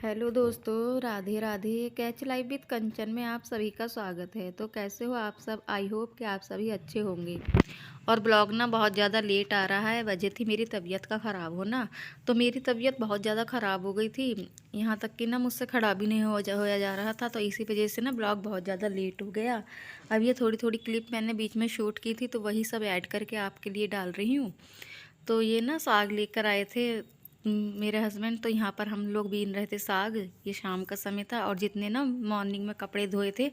Hello दोस्तों, Radhe Radhe. Catch life with Kanchan में आप सभी का स्वागत है। तो कैसे हो आप सब? आई होप कि आप सभी अच्छे होंगे। और ब्लॉग ना बहुत ज़्यादा लेट आ रहा है, वजह थी मेरी तबीयत का ख़राब होना। तो मेरी तबीयत बहुत ज़्यादा ख़राब हो गई थी, यहाँ तक कि ना मुझसे खड़ा भी नहीं होया जा रहा था। तो इसी वजह से ना ब्लॉग बहुत ज़्यादा लेट हो गया। अब ये थोड़ी थोड़ी क्लिप मैंने बीच में शूट की थी, तो वही सब ऐड करके आपके लिए डाल रही हूँ। तो ये ना साग लेकर आए थे मेरे हस्बैंड। तो यहाँ पर हम लोग बीन रहे थे साग। ये शाम का समय था और जितने ना मॉर्निंग में कपड़े धोए थे,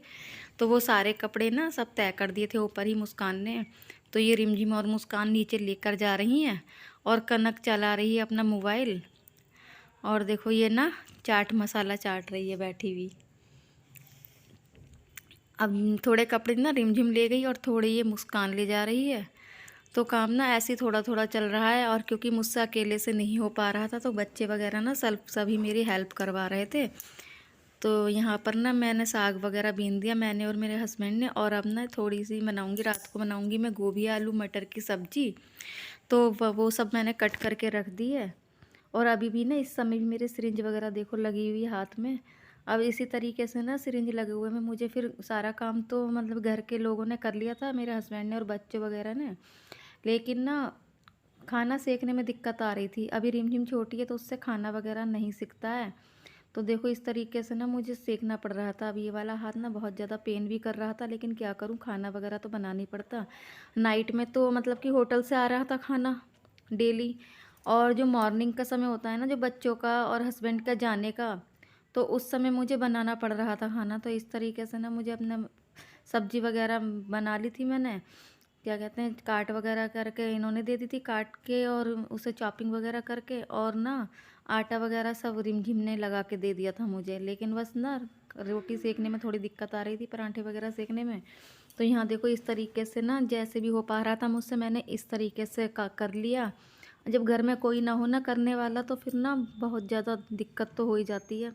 तो वो सारे कपड़े ना सब तय कर दिए थे ऊपर ही मुस्कान ने। तो ये रिमझिम और मुस्कान नीचे लेकर जा रही हैं और कनक चला रही है अपना मोबाइल। और देखो ये ना चाट मसाला चाट रही है बैठी हुई। अब थोड़े कपड़े ना रिमझिम ले गई और थोड़े ये मुस्कान ले जा रही है। तो काम ना ऐसे ही थोड़ा थोड़ा चल रहा है। और क्योंकि मुझसे अकेले से नहीं हो पा रहा था, तो बच्चे वगैरह ना सभी मेरी हेल्प करवा रहे थे। तो यहाँ पर ना मैंने साग वगैरह बीन दिया, मैंने और मेरे हस्बैंड ने। और अब ना थोड़ी सी बनाऊंगी, रात को बनाऊंगी मैं गोभी आलू मटर की सब्जी। तो वो सब मैंने कट करके रख दी है। और अभी भी ना इस समय भी मेरे सिरिंज वगैरह देखो लगी हुई है हाथ में। अब इसी तरीके से ना सिरिंज लगे हुए में मुझे फिर सारा काम तो मतलब घर के लोगों ने कर लिया था, मेरे हस्बैंड ने और बच्चे वगैरह ने। लेकिन ना खाना सेकने में दिक्कत आ रही थी। अभी रिमझिम छोटी है तो उससे खाना वगैरह नहीं सिकता है। तो देखो इस तरीके से ना मुझे सेकना पड़ रहा था। अब ये वाला हाथ ना बहुत ज़्यादा पेन भी कर रहा था, लेकिन क्या करूँ, खाना वगैरह तो बनाना ही पड़ता। नाइट में तो मतलब कि होटल से आ रहा था खाना डेली। और जो मॉर्निंग का समय होता है ना, जो बच्चों का और हस्बैंड का जाने का, तो उस समय मुझे बनाना पड़ रहा था खाना। तो इस तरीके से ना मुझे अपना सब्जी वगैरह बना ली थी मैंने। क्या कहते हैं, काट वगैरह करके इन्होंने दे दी थी काट के, और उसे चॉपिंग वगैरह करके। और ना आटा वगैरह सब रिमझिम ने लगा के दे दिया था मुझे। लेकिन बस ना रोटी सेकने में थोड़ी दिक्कत आ रही थी, पराठे वगैरह सेकने में। तो यहाँ देखो इस तरीके से ना जैसे भी हो पा रहा था मुझसे, मैंने इस तरीके से कर लिया। जब घर में कोई ना हो ना करने वाला, तो फिर ना बहुत ज़्यादा दिक्कत तो हो ही जाती है।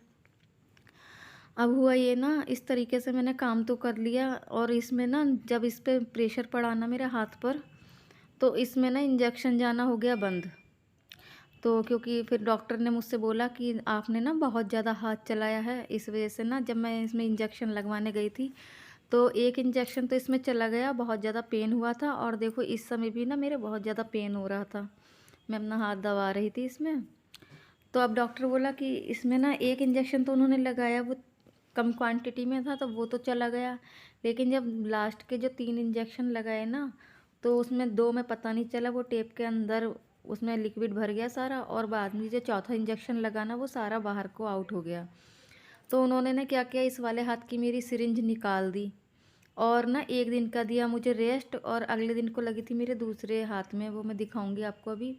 अब हुआ ये ना, इस तरीके से मैंने काम तो कर लिया। और इसमें ना जब इस पे प्रेशर पड़ा ना मेरे हाथ पर, तो इसमें ना इंजेक्शन जाना हो गया बंद। तो क्योंकि फिर डॉक्टर ने मुझसे बोला कि आपने ना बहुत ज़्यादा हाथ चलाया है, इस वजह से ना जब मैं इसमें इंजेक्शन लगवाने गई थी, तो एक इंजेक्शन तो इसमें चला गया, बहुत ज़्यादा पेन हुआ था। और देखो इस समय भी ना मेरे बहुत ज़्यादा पेन हो रहा था, मैं अपना हाथ दबा रही थी इसमें। तो अब डॉक्टर बोला कि इसमें ना एक इंजेक्शन तो उन्होंने लगाया, वो कम क्वांटिटी में था तो वो तो चला गया। लेकिन जब लास्ट के जो 3 इंजेक्शन लगाए ना, तो उसमें 2 में पता नहीं चला, वो टेप के अंदर उसमें लिक्विड भर गया सारा। और बाद में जो चौथा इंजेक्शन लगाना, वो सारा बाहर को आउट हो गया। तो उन्होंने ना क्या किया, इस वाले हाथ की मेरी सिरिंज निकाल दी। और ना एक दिन का दिया मुझे रेस्ट, और अगले दिन को लगी थी मेरे दूसरे हाथ में, वो मैं दिखाऊंगी आपको अभी।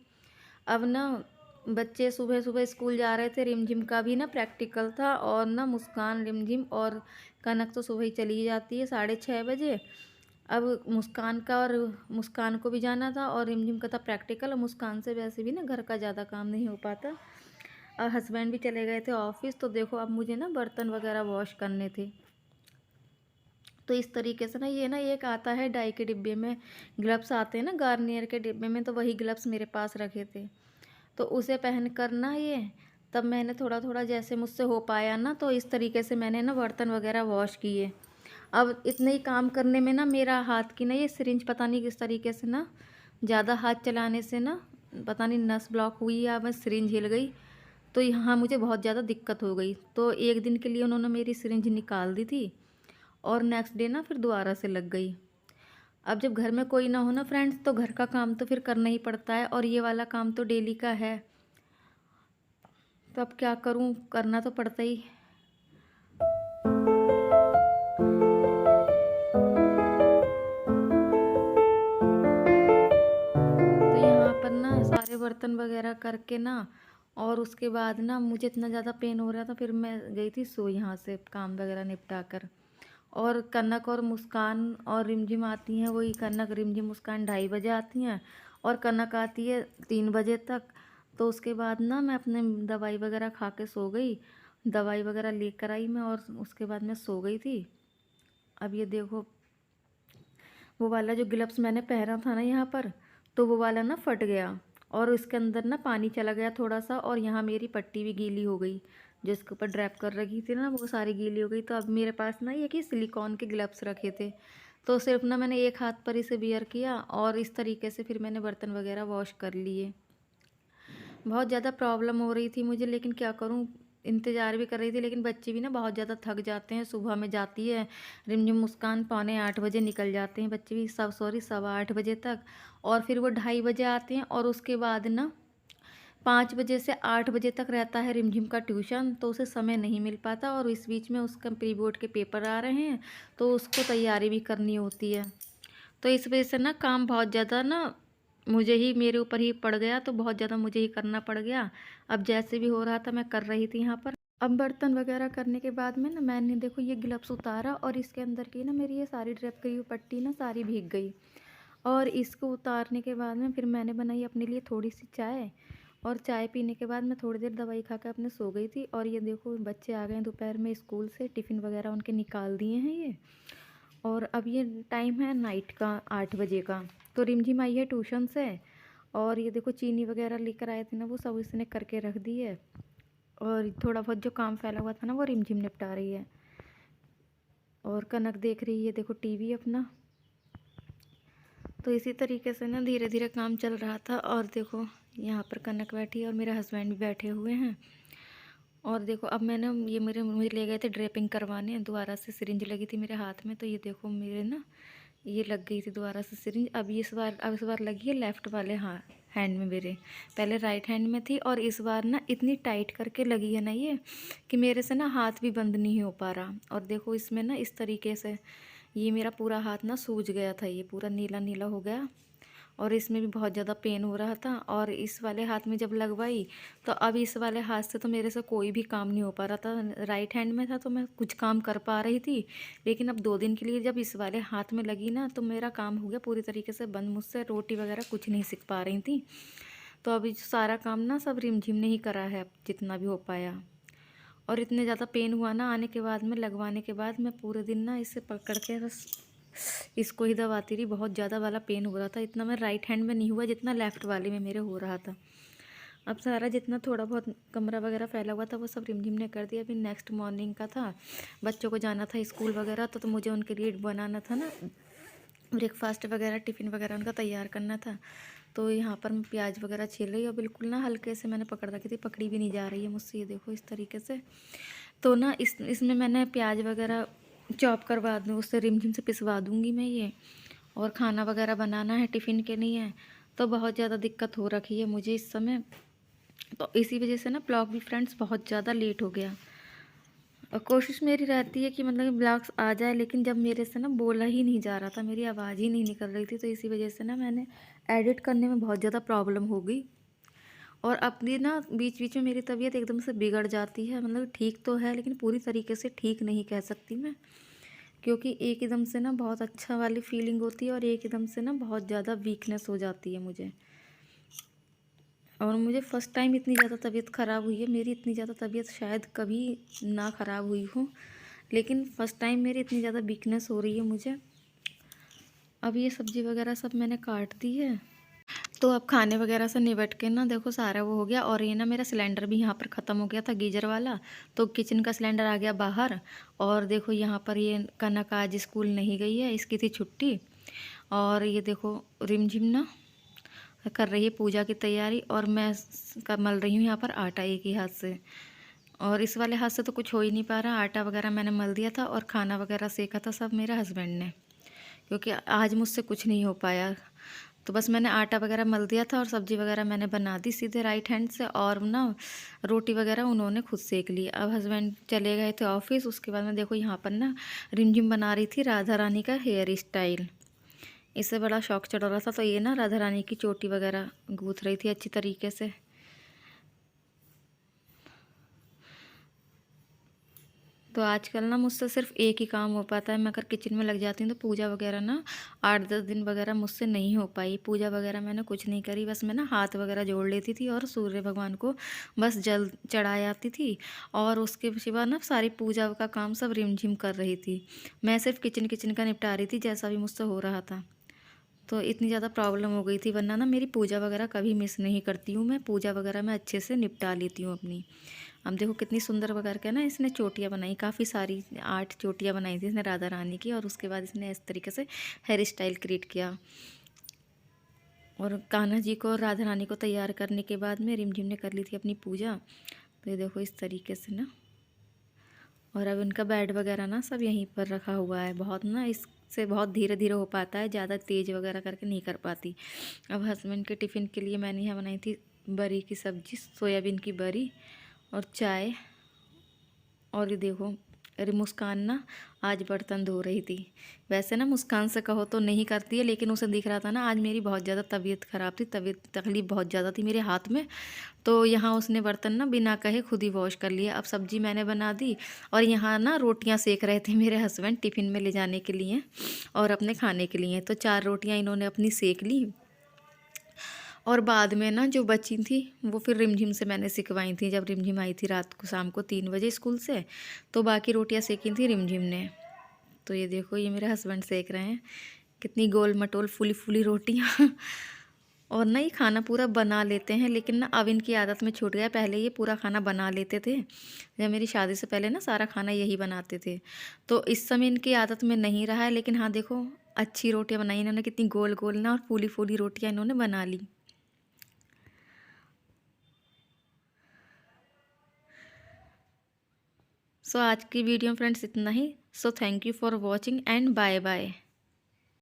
अब ना बच्चे सुबह सुबह स्कूल जा रहे थे, रिमझिम का भी ना प्रैक्टिकल था। और ना मुस्कान, रिमझिम और कनक तो सुबह ही चली जाती है 6:30 बजे। अब मुस्कान का, और मुस्कान को भी जाना था, और रिमझिम का था प्रैक्टिकल। और मुस्कान से वैसे भी ना घर का ज़्यादा काम नहीं हो पाता। और हस्बैंड भी चले गए थे ऑफिस। तो देखो अब मुझे ना बर्तन वगैरह वॉश करने थे। तो इस तरीके से ना ये ना एक आता है डाई के डिब्बे में, ग्लव्स आते हैं ना गार्नियर के डिब्बे में, तो वही ग्लव्स मेरे पास रखे थे। तो उसे पहन कर ना ये, तब मैंने थोड़ा थोड़ा जैसे मुझसे हो पाया ना, तो इस तरीके से मैंने ना बर्तन वगैरह वॉश किए। अब इतने ही काम करने में ना मेरा हाथ की ना ये सिरिंज पता नहीं किस तरीके से ना, ज़्यादा हाथ चलाने से ना पता नहीं नस ब्लॉक हुई या मैं सिरिंज हिल गई। तो यहाँ मुझे बहुत ज़्यादा दिक्कत हो गई। तो एक दिन के लिए उन्होंने मेरी सिरिंज निकाल दी थी, और नेक्स्ट डे ना फिर दोबारा से लग गई। अब जब घर में कोई ना हो ना फ्रेंड्स, तो घर का काम तो फिर करना ही पड़ता है, और ये वाला काम तो डेली का है। तो अब क्या करूं, करना तो पड़ता ही। तो यहाँ पर ना सारे बर्तन वगैरह करके ना, और उसके बाद ना मुझे इतना ज़्यादा पेन हो रहा था, फिर मैं गई थी सो यहाँ से काम वगैरह निपटा कर। और कनक और मुस्कान और रिमझिम आती हैं, वही कनक रिमझिम मुस्कान 2:30 बजे आती हैं, और कनक आती है 3 बजे तक। तो उसके बाद ना मैं अपने दवाई वगैरह खा के सो गई। दवाई वगैरह लेकर आई मैं, और उसके बाद मैं सो गई थी। अब ये देखो, वो वाला जो ग्लव्स मैंने पहना था ना यहाँ पर, तो वो वाला ना फट गया, और इसके अंदर ना पानी चला गया थोड़ा सा, और यहाँ मेरी पट्टी भी गीली हो गई। जिसके ऊपर ड्रैप कर रखी थी ना वो सारी गीली हो गई। तो अब मेरे पास ना ये कि सिलिकॉन के ग्लव्स रखे थे, तो सिर्फ ना मैंने एक हाथ पर इसे बियर किया और इस तरीके से फिर मैंने बर्तन वगैरह वॉश कर लिए। बहुत ज़्यादा प्रॉब्लम हो रही थी मुझे, लेकिन क्या करूँ, इंतज़ार भी कर रही थी, लेकिन बच्चे भी ना बहुत ज़्यादा थक जाते हैं। सुबह में जाती है रिमझिम मुस्कान, 7:45 निकल जाते हैं बच्चे भी, सब सॉरी 7:15 तक, और फिर वो 2:30 आते हैं, और उसके बाद ना 5 से 8 तक रहता है रिमझिम का ट्यूशन, तो उसे समय नहीं मिल पाता, और इस बीच में उसका प्री बोर्ड के पेपर आ रहे हैं, तो उसको तैयारी भी करनी होती है। तो इस वजह से ना काम बहुत ज़्यादा ना मुझे ही, मेरे ऊपर ही पड़ गया, तो बहुत ज़्यादा मुझे ही करना पड़ गया। अब जैसे भी हो रहा था मैं कर रही थी यहाँ पर। अब बर्तन वगैरह करने के बाद में ना मैंने देखो ये ग्लव्स उतारा, और इसके अंदर की ना मेरी ये सारी ड्रेप करी हुई पट्टी ना सारी भीग गई। और इसको उतारने के बाद में फिर मैंने बनाई अपने लिए थोड़ी सी चाय, और चाय पीने के बाद मैं थोड़ी देर दवाई खा के अपने सो गई थी। और ये देखो बच्चे आ गए हैं दोपहर में स्कूल से, टिफ़िन वगैरह उनके निकाल दिए हैं ये। और अब ये टाइम है नाइट का 8 बजे का। तो रिमझिम आई है ट्यूशन से, और ये देखो चीनी वगैरह लेकर आए थे ना वो सब इसने करके रख दी है, और थोड़ा बहुत जो काम फैला हुआ था ना वो रिमझिम निपटा रही है। और कनक देख रही है देखो टीवी अपना। तो इसी तरीके से ना धीरे धीरे काम चल रहा था। और देखो यहाँ पर कनक बैठी है और मेरे हस्बैंड भी बैठे हुए हैं। और देखो अब मैंने ये मुझे ले गए थे ड्रेपिंग करवाने, दोबारा से सिरिंज लगी थी मेरे हाथ में, तो ये देखो मेरे ना ये लग गई थी दोबारा से सिरिंज। अब इस बार लगी है लेफ़्ट वाले हैंड में मेरे, पहले राइट हैंड में थी, और इस बार ना इतनी टाइट करके लगी है ना ये कि मेरे से ना हाथ भी बंद नहीं हो पा रहा। और देखो इसमें ना इस तरीके से ये मेरा पूरा हाथ ना सूज गया था, ये पूरा नीला नीला हो गया, और इसमें भी बहुत ज़्यादा पेन हो रहा था। और इस वाले हाथ में जब लगवाई तो अब इस वाले हाथ से तो मेरे से कोई भी काम नहीं हो पा रहा था। राइट हैंड में था तो मैं कुछ काम कर पा रही थी, लेकिन अब 2 दिन के लिए जब इस वाले हाथ में लगी ना तो मेरा काम हो गया पूरी तरीके से बंद, मुझसे रोटी वगैरह कुछ नहीं सीख पा रही थी। तो अभी सारा काम ना सब रिमझिम ने ही करा है जितना भी हो पाया। और इतने ज़्यादा पेन हुआ ना आने के बाद में, लगवाने के बाद मैं पूरे दिन ना इसे पकड़ के बस इसको ही दबाती रही। बहुत ज़्यादा वाला पेन हो रहा था, इतना मैं राइट हैंड में नहीं हुआ जितना लेफ़्ट वाले में मेरे हो रहा था। अब सारा जितना थोड़ा बहुत कमरा वगैरह फैला हुआ था वो सब रिमझिम ने कर दिया। अभी नेक्स्ट मॉर्निंग का था, बच्चों को जाना था स्कूल वगैरह, तो मुझे उनके लिए बनाना था ना ब्रेकफास्ट वगैरह, टिफ़िन वगैरह उनका तैयार करना था। तो यहाँ पर मैं प्याज वगैरह छील रही, और बिल्कुल ना हल्के से मैंने पकड़ रखी थी, पकड़ी भी नहीं जा रही है मुझसे, ये देखो इस तरीके से। तो ना इसमें मैंने प्याज वगैरह चॉप करवा दूँ, उससे रिमझिम से पिसवा दूँगी मैं ये। और खाना वगैरह बनाना है टिफ़िन के लिए, तो बहुत ज़्यादा दिक्कत हो रखी है मुझे इस समय। तो इसी वजह से ना ब्लॉग भी फ्रेंड्स बहुत ज़्यादा लेट हो गया। और कोशिश मेरी रहती है कि मतलब कि ब्लॉग्स आ जाए, लेकिन जब मेरे से ना बोला ही नहीं जा रहा था, मेरी आवाज़ ही नहीं निकल रही थी, तो इसी वजह से ना मैंने एडिट करने में बहुत ज़्यादा प्रॉब्लम हो गई। और अपनी ना बीच बीच में मेरी तबीयत एकदम से बिगड़ जाती है, मतलब ठीक तो है लेकिन पूरी तरीके से ठीक नहीं कह सकती मैं, क्योंकि एक एकदम से ना बहुत अच्छा वाली फीलिंग होती है, और एक एकदम से ना बहुत ज़्यादा वीकनेस हो जाती है मुझे। और मुझे फ़र्स्ट टाइम इतनी ज़्यादा तबीयत ख़राब हुई है, मेरी इतनी ज़्यादा तबीयत शायद कभी ना ख़राब हुई हो, लेकिन फ़र्स्ट टाइम मेरी इतनी ज़्यादा वीकनेस हो रही है मुझे। अब ये सब्ज़ी वगैरह सब मैंने काट दी है, तो अब खाने वगैरह से निपट के ना देखो सारा वो हो गया। और ये ना मेरा सिलेंडर भी यहाँ पर ख़त्म हो गया था, गीजर वाला, तो किचन का सिलेंडर आ गया बाहर। और देखो यहाँ पर ये कनक आज स्कूल नहीं गई है, इसकी थी छुट्टी। और ये देखो रिमझिम ना कर रही है पूजा की तैयारी, और मैं मल रही हूँ यहाँ पर आटा एक ही हाथ से। और इस वाले हाथ से तो कुछ हो ही नहीं पा रहा, आटा वगैरह मैंने मल दिया था, और खाना वगैरह सेका था सब मेरे हस्बैंड ने, क्योंकि आज मुझसे कुछ नहीं हो पाया। तो बस मैंने आटा वगैरह मल दिया था, और सब्ज़ी वगैरह मैंने बना दी सीधे राइट हैंड से, और ना रोटी वगैरह उन्होंने खुद सेक ली। अब हस्बैंड चले गए थे ऑफिस, उसके बाद मैं देखो यहाँ पर ना रिमझिम बना रही थी राधा रानी का हेयर स्टाइल। इससे बड़ा शौक चढ़ रहा था, तो ये ना राधा रानी की चोटी वगैरह गूँथ रही थी अच्छी तरीके से। तो आजकल ना मुझसे सिर्फ एक ही काम हो पाता है, मैं अगर किचन में लग जाती हूँ तो पूजा वगैरह ना 8-10 दिन वगैरह मुझसे नहीं हो पाई। पूजा वगैरह मैंने कुछ नहीं करी, बस मैं ना हाथ वगैरह जोड़ लेती थी और सूर्य भगवान को बस जल चढ़ा आती थी, और उसके सिवा ना सारी पूजा का काम सब रिमझिम कर रही थी। मैं सिर्फ किचन किचन का निपटा रही थी जैसा भी मुझसे हो रहा था। तो इतनी ज़्यादा प्रॉब्लम हो गई थी, वरना ना मेरी पूजा वगैरह कभी मिस नहीं करती हूँ मैं, पूजा वगैरह मैं अच्छे से निपटा लेती हूँ अपनी। अब देखो कितनी सुंदर बकर के ना इसने चोटियाँ बनाई, काफ़ी सारी 8 चोटियाँ बनाई थी इसने राधा रानी की। और उसके बाद इसने इस तरीके से हेयर स्टाइल क्रिएट किया। और कान्हा जी को और राधा रानी को तैयार करने के बाद में रिमझिम ने कर ली थी अपनी पूजा। तो ये देखो इस तरीके से ना। और अब इनका बेड वगैरह ना सब यहीं पर रखा हुआ है। बहुत ना इससे बहुत धीरे धीरे हो पाता है, ज़्यादा तेज़ वगैरह करके नहीं कर पाती। अब हस्बैंड के टिफ़िन के लिए मैंने यहाँ बनाई थी बरी की सब्ज़ी, सोयाबीन की बरी और चाय। और ये देखो अरे मुस्कान ना आज बर्तन धो रही थी। वैसे ना मुस्कान से कहो तो नहीं करती है, लेकिन उसे दिख रहा था ना आज मेरी बहुत ज़्यादा तबीयत ख़राब थी, तबीयत तकलीफ़ बहुत ज़्यादा थी मेरे हाथ में। तो यहाँ उसने बर्तन ना बिना कहे खुद ही वॉश कर लिया। अब सब्जी मैंने बना दी और यहाँ ना रोटियाँ सेक रहे थे मेरे हस्बैंड टिफ़िन में ले जाने के लिए और अपने खाने के लिए। तो 4 रोटियाँ इन्होंने अपनी सेक ली और बाद में ना जो बची थी वो फिर रिमझिम से मैंने सिकवाई थी। जब रिमझिम आई थी रात को शाम को 3 बजे स्कूल से, तो बाकी रोटियाँ सेकी थी रिमझिम ने। तो ये देखो ये मेरे हस्बैंड सेक रहे हैं कितनी गोल मटोल फूली फूली रोटियाँ। और ना ये खाना पूरा बना लेते हैं, लेकिन ना अब इनकी आदत में छूट गया। पहले ये पूरा खाना बना लेते थे, जब मेरी शादी से पहले ना सारा खाना यही बनाते थे। तो इस समय इनकी आदत में नहीं रहा है, लेकिन हाँ देखो अच्छी रोटियाँ बनाई इन्होंने, कितनी गोल गोल ना और फूली फूली रोटियाँ इन्होंने बना ली। सो आज की वीडियो फ्रेंड्स इतना ही। So thank you for watching and bye bye.